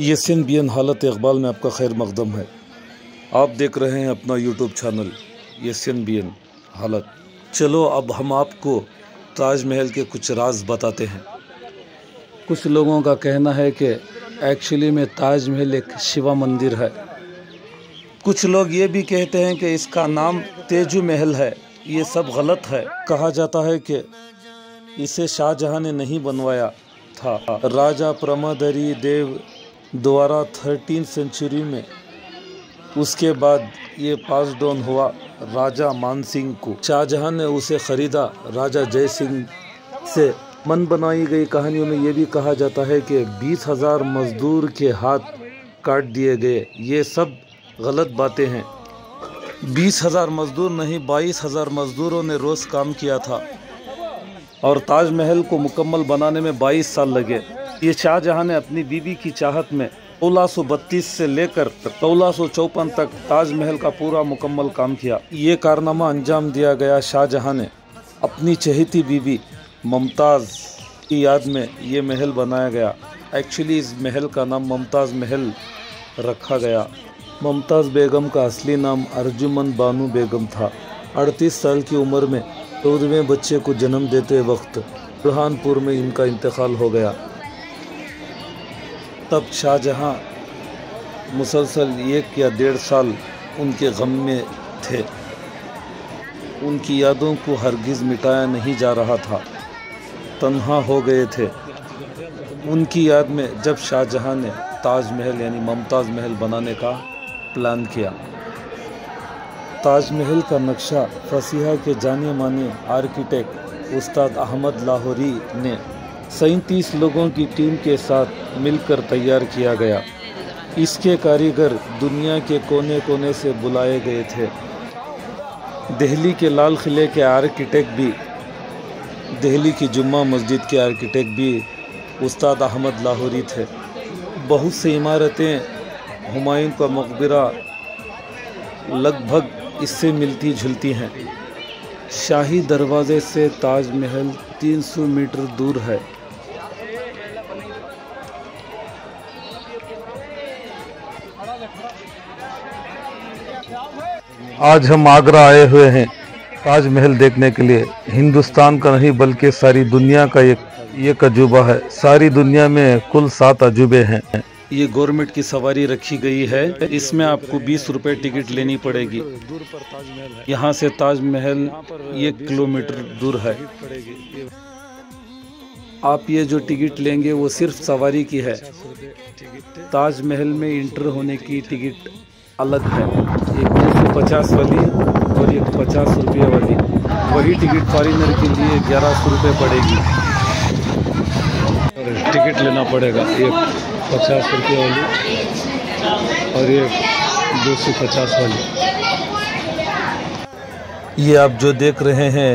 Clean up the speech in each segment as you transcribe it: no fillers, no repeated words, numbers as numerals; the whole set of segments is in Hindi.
YesNBN हालत इकबाल में आपका खैर मकदम है। आप देख रहे हैं अपना यूट्यूब चैनल YesNBN हालत। चलो अब हम आपको ताजमहल के कुछ राज बताते हैं। कुछ लोगों का कहना है कि एक्चुअली में ताजमहल एक शिवा मंदिर है। कुछ लोग ये भी कहते हैं कि इसका नाम तेजू महल है। ये सब गलत है। कहा जाता है कि इसे शाहजहां ने नहीं बनवाया था, राजा प्रमदरी देव द्वारा 13वीं सेंचुरी में। उसके बाद ये पास डाउन हुआ राजा मानसिंह को। शाहजहां ने उसे खरीदा राजा जय सिंह से। मन बनाई गई कहानियों में ये भी कहा जाता है कि 20,000 मजदूर के हाथ काट दिए गए। ये सब गलत बातें हैं। 20,000 मजदूर नहीं, 22,000 मजदूरों ने रोज़ काम किया था और ताजमहल को मुकम्मल बनाने में 22 साल लगे। ये शाहजहां ने अपनी बीवी की चाहत में 1632 से लेकर 1654 तक ताजमहल का पूरा मुकम्मल काम किया। ये कारनामा अंजाम दिया गया शाहजहां ने अपनी चहेती बीवी मुमताज़ की याद में ये महल बनाया गया। एक्चुअली इस महल का नाम मुमताज़ महल रखा गया। मुमताज़ बेगम का असली नाम अर्जुमन बानू बेगम था। 38 साल की उम्र में 14वें बच्चे को जन्म देते वक्त बुरहानपुर में इनका इंतकाल हो गया। तब शाहजहां मुसलसल 1 या 1.5 साल उनके गम में थे। उनकी यादों को हरगिज़ मिटाया नहीं जा रहा था, तन्हा हो गए थे। उनकी याद में जब शाहजहां ने ताजमहल यानी मुमताज़ महल बनाने का प्लान किया। ताजमहल का नक्शा फसीहा के जाने माने आर्किटेक्ट उस्ताद अहमद लाहौरी ने 37 लोगों की टीम के साथ मिलकर तैयार किया गया। इसके कारीगर दुनिया के कोने कोने से बुलाए गए थे। दिल्ली के लाल किले के आर्किटेक्ट भी, दिल्ली की जुम्मा मस्जिद के आर्किटेक्ट भी उस्ताद अहमद लाहौरी थे। बहुत सी इमारतें, हुमायूं का मकबरा लगभग इससे मिलती जुलती हैं। शाही दरवाजे से ताजमहल 300 मीटर दूर है। आज हम आगरा आए हुए हैं ताजमहल देखने के लिए। हिंदुस्तान का नहीं बल्कि सारी दुनिया का एक अजूबा है। सारी दुनिया में कुल 7 अजूबे हैं। ये गवर्नमेंट की सवारी रखी गई है। इसमें आपको 20 रुपए टिकट लेनी पड़ेगी। यहाँ से ताजमहल 1 किलोमीटर दूर है। आप ये जो टिकट लेंगे वो सिर्फ सवारी की है। ताजमहल में इंटर होने की टिकट अलग है। एक 250 वाली और एक 50 रुपये वाली। वही टिकट फॉरेनर के लिए 1100 रुपये पड़ेगी। टिकट लेना पड़ेगा, एक 50 रुपये वाली और एक 250 वाली। ये आप जो देख रहे हैं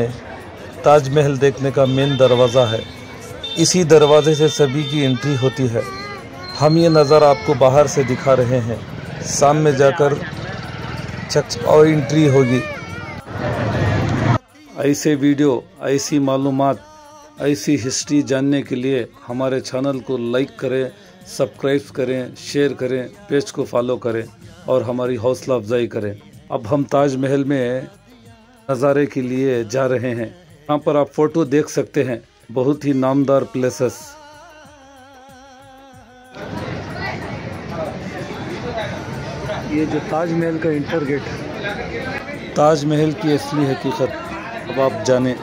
ताजमहल देखने का मेन दरवाज़ा है। इसी दरवाजे से सभी की एंट्री होती है। हम ये नज़ारा आपको बाहर से दिखा रहे हैं। सामने जाकर चेक और एंट्री होगी। ऐसे वीडियो, ऐसी मालूमात, ऐसी हिस्ट्री जानने के लिए हमारे चैनल को लाइक करें, सब्सक्राइब करें, शेयर करें, पेज को फॉलो करें और हमारी हौसला अफजाई करें। अब हम ताजमहल में नज़ारे के लिए जा रहे हैं। यहाँ पर आप फ़ोटो देख सकते हैं। बहुत ही नामदार प्लेसेस। ये जो ताजमहल का इंटर गेट है, ताजमहल की असली हकीकत अब आप जानें।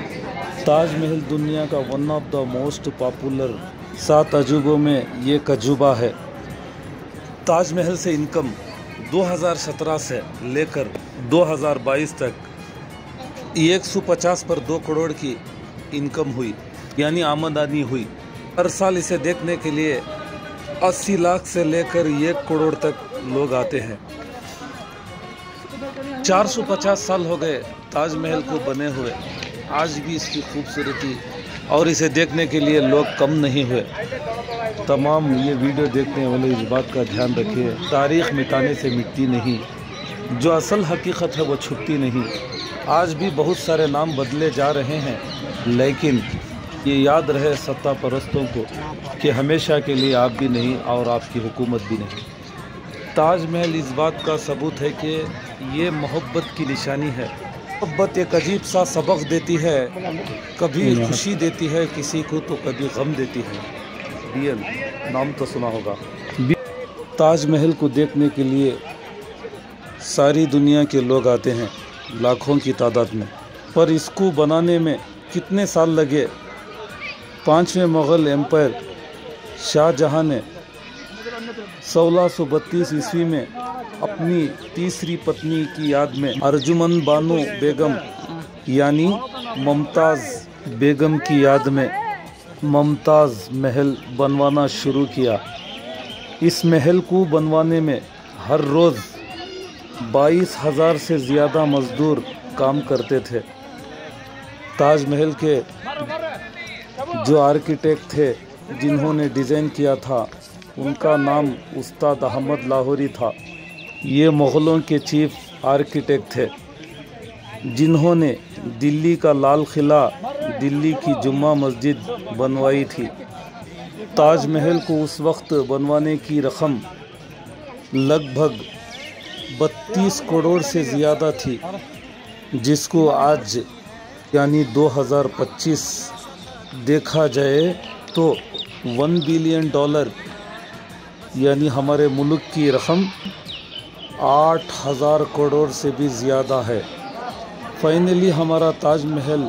ताजमहल दुनिया का one of the most popular 7 अजूबों में ये अजूबा है। ताजमहल से इनकम 2017 से लेकर 2022 तक 150 पर 2 करोड़ की इनकम हुई, यानी आमदनी हुई। हर साल इसे देखने के लिए 80 लाख से लेकर 1 करोड़ तक लोग आते हैं। 450 साल हो गए ताजमहल को बने हुए। आज भी इसकी खूबसूरती और इसे देखने के लिए लोग कम नहीं हुए। तमाम ये वीडियो देखने वाले इस बात का ध्यान रखिए, तारीख़ मिटाने से मिटती नहीं। जो असल हकीकत है वो छुपती नहीं। आज भी बहुत सारे नाम बदले जा रहे हैं, लेकिन ये याद रहे सत्ता परस्तों को कि हमेशा के लिए आप भी नहीं और आपकी हुकूमत भी नहीं। ताजमहल इस बात का सबूत है कि ये मोहब्बत की निशानी है। मोहब्बत एक अजीब सा सबक देती है, कभी खुशी देती है किसी को तो कभी गम देती है। BL नाम तो सुना होगा। ताजमहल को देखने के लिए सारी दुनिया के लोग आते हैं, लाखों की तादाद में। पर इसको बनाने में कितने साल लगे? 5वें मुग़ल एम्पायर शाहजहां ने 1632 ईस्वी में अपनी तीसरी पत्नी की याद में अर्जुमन बानो बेगम यानी मुमताज़ बेगम की याद में मुमताज़ महल बनवाना शुरू किया। इस महल को बनवाने में हर रोज़ 22,000 से ज़्यादा मज़दूर काम करते थे। ताजमहल के जो आर्किटेक्ट थे जिन्होंने डिज़ाइन किया था उनका नाम उस्ताद अहमद लाहौरी था। ये मुग़लों के चीफ आर्किटेक्ट थे जिन्होंने दिल्ली का लाल किला, दिल्ली की जुम्मा मस्जिद बनवाई थी। ताजमहल को उस वक्त बनवाने की रकम लगभग 32 करोड़ से ज़्यादा थी, जिसको आज यानी 2025 देखा जाए तो $1 बिलियन यानी हमारे मुल्क की रकम 8,000 करोड़ से भी ज़्यादा है। फाइनली हमारा ताजमहल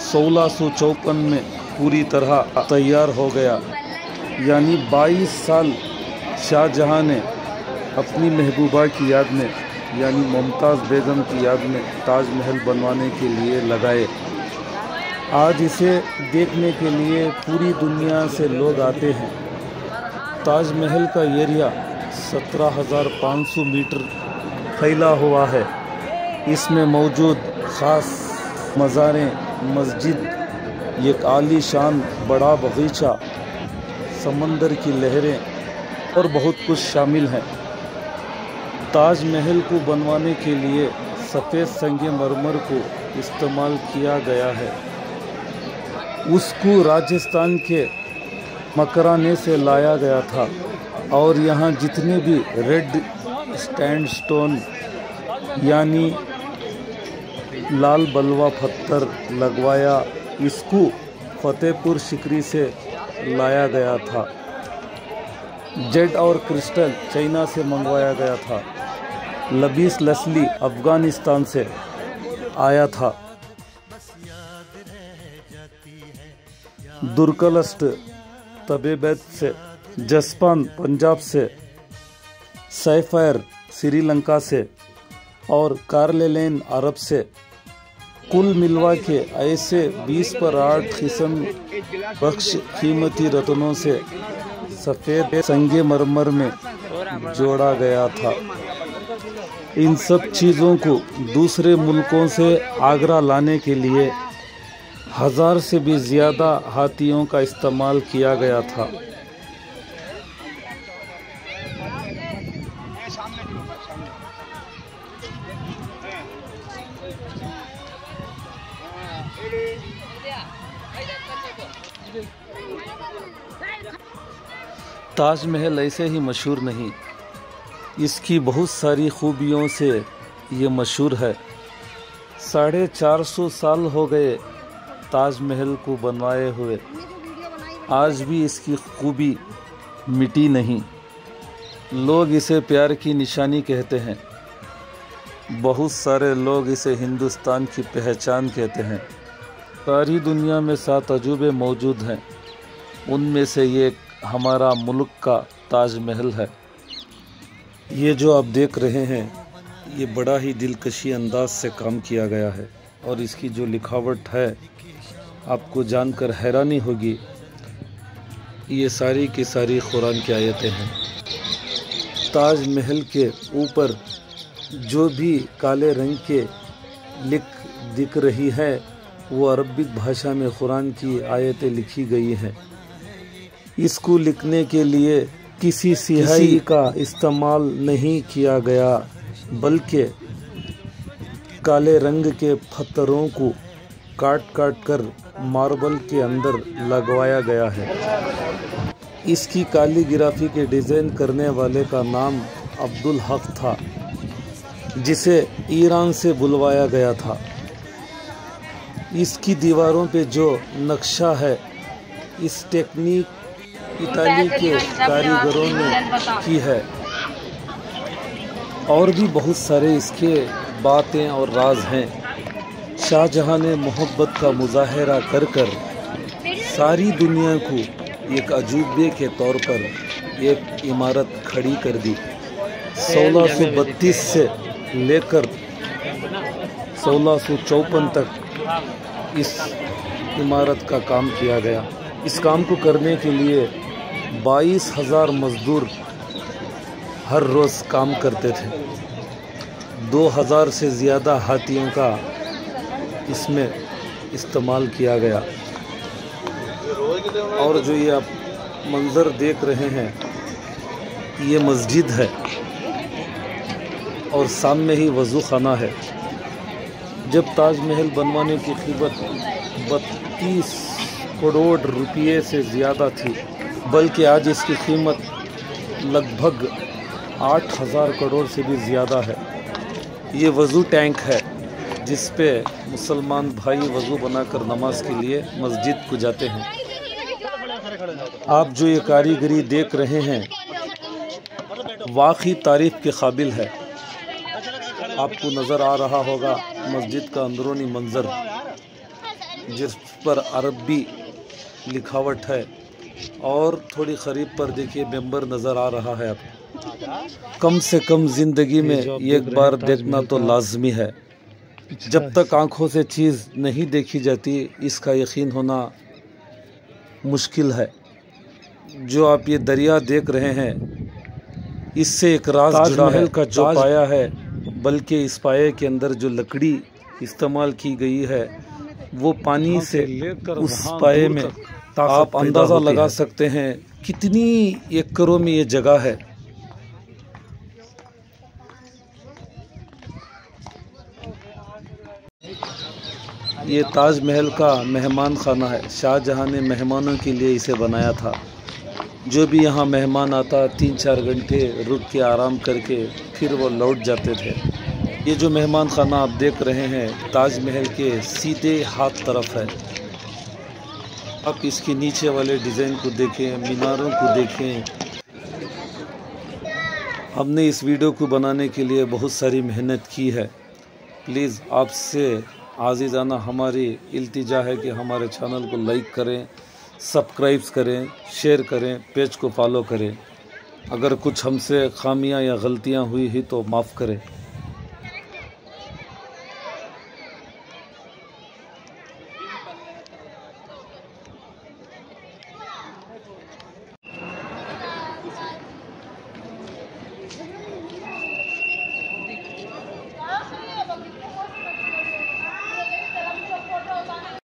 1654 में पूरी तरह तैयार हो गया। यानी 22 साल शाहजहां ने अपनी महबूबा की याद में यानी मुमताज़ बेगम की याद में ताजमहल बनवाने के लिए लगाए। आज इसे देखने के लिए पूरी दुनिया से लोग आते हैं। ताजमहल का एरिया 17,500 मीटर फैला हुआ है। इसमें मौजूद ख़ास मज़ारें, मस्जिद, एक आलीशान बड़ा बगीचा, समंदर की लहरें और बहुत कुछ शामिल हैं। ताजमहल को बनवाने के लिए सफ़ेद संगमरमर को इस्तेमाल किया गया है। उसको राजस्थान के मकराने से लाया गया था और यहाँ जितने भी रेड सैंडस्टोन यानी लाल बलुआ पत्थर लगवाया, इसको फतेहपुर सिकरी से लाया गया था। जेड और क्रिस्टल चाइना से मंगवाया गया था। लबीस लसली अफ़गानिस्तान से आया था। दुर्कलस्ट तबेबैत से, जसपान पंजाब से, सैफायर श्रीलंका से और कारलेलेन अरब से कुल मिलवा के ऐसे 20 पर 8 किस्म बख्श कीमती रत्नों से सफ़ेद संगमरमर में जोड़ा गया था। इन सब चीज़ों को दूसरे मुल्कों से आगरा लाने के लिए 1000 से भी ज़्यादा हाथियों का इस्तेमाल किया गया था। ताजमहल ऐसे ही मशहूर नहीं, इसकी बहुत सारी खूबियों से ये मशहूर है। 450 साल हो गए ताजमहल को बनवाए हुए, आज भी इसकी खूबी मिटी नहीं। लोग इसे प्यार की निशानी कहते हैं। बहुत सारे लोग इसे हिंदुस्तान की पहचान कहते हैं। सारी दुनिया में 7 अजूबे मौजूद हैं, उनमें से ये हमारा मुल्क का ताजमहल है। ये जो आप देख रहे हैं ये बड़ा ही दिलकशी अंदाज से काम किया गया है और इसकी जो लिखावट है आपको जानकर हैरानी होगी। ये सारी की सारी कुरान की आयतें हैं। ताजमहल के ऊपर जो भी काले रंग के लिख दिख रही है वो अरबिक भाषा में कुरान की आयतें लिखी गई हैं। इसको लिखने के लिए किसी स्याही का इस्तेमाल नहीं किया गया, बल्कि काले रंग के पत्थरों को काट काट कर मार्बल के अंदर लगवाया गया है। इसकी कैलीग्राफी के डिज़ाइन करने वाले का नाम अब्दुल हक था, जिसे ईरान से बुलवाया गया था। इसकी दीवारों पे जो नक्शा है, इस टेक्निक इताली के कारीगरों ने की है। और भी बहुत सारे इसके बातें और राज हैं। शाहजहां ने मोहब्बत का मुजाहरा कर कर सारी दुनिया को एक अजूबे के तौर पर एक इमारत खड़ी कर दी। 1632 से लेकर 1654 तक इस इमारत का काम किया गया। इस काम को करने के लिए 22,000 मजदूर हर रोज़ काम करते थे। 2000 से ज़्यादा हाथियों का इसमें इस्तेमाल किया गया। और जो ये आप मंज़र देख रहे हैं, ये मस्जिद है और सामने ही वज़ू खाना है। जब ताजमहल बनवाने की कीमत 32 करोड़ रुपये से ज़्यादा थी, बल्कि आज इसकी कीमत लगभग 8,000 करोड़ से भी ज़्यादा है। ये वज़ू टैंक है जिस पे मुसलमान भाई वज़ू बनाकर नमाज के लिए मस्जिद को जाते हैं। आप जो ये कारीगरी देख रहे हैं, वाकई तारीफ़ के काबिल है। आपको नज़र आ रहा होगा मस्जिद का अंदरूनी मंज़र, जिस पर अरबी लिखावट है, और थोड़ी करीब पर देखिए मेंबर नज़र आ रहा है आपको। कम से कम ज़िंदगी में एक बार देखना तो लाजमी है। जब तक आँखों से चीज़ नहीं देखी जाती, इसका यकीन होना मुश्किल है। जो आप ये दरिया देख रहे हैं, इससे एक राज जुड़ा है का जो पाया है, बल्कि इस पाए के अंदर जो लकड़ी इस्तेमाल की गई है, वो पानी से लेकर उस पाए में आप अंदाज़ा लगा सकते हैं कितनी एकड़ों में ये जगह है। ये ताजमहल का मेहमान खाना है। शाहजहां ने मेहमानों के लिए इसे बनाया था। जो भी यहाँ मेहमान आता, 3-4 घंटे रुक के आराम करके फिर वो लौट जाते थे। ये जो मेहमान खाना आप देख रहे हैं, ताजमहल के सीधे हाथ तरफ है। आप इसके नीचे वाले डिज़ाइन को देखें, मीनारों को देखें। हमने इस वीडियो को बनाने के लिए बहुत सारी मेहनत की है। प्लीज़ आपसे आज़ीज़ाना हमारी इल्तिजा है कि हमारे चैनल को लाइक करें, सब्सक्राइब करें, शेयर करें, पेज को फॉलो करें। अगर कुछ हमसे खामियां या गलतियां हुई ही तो माफ़ करें।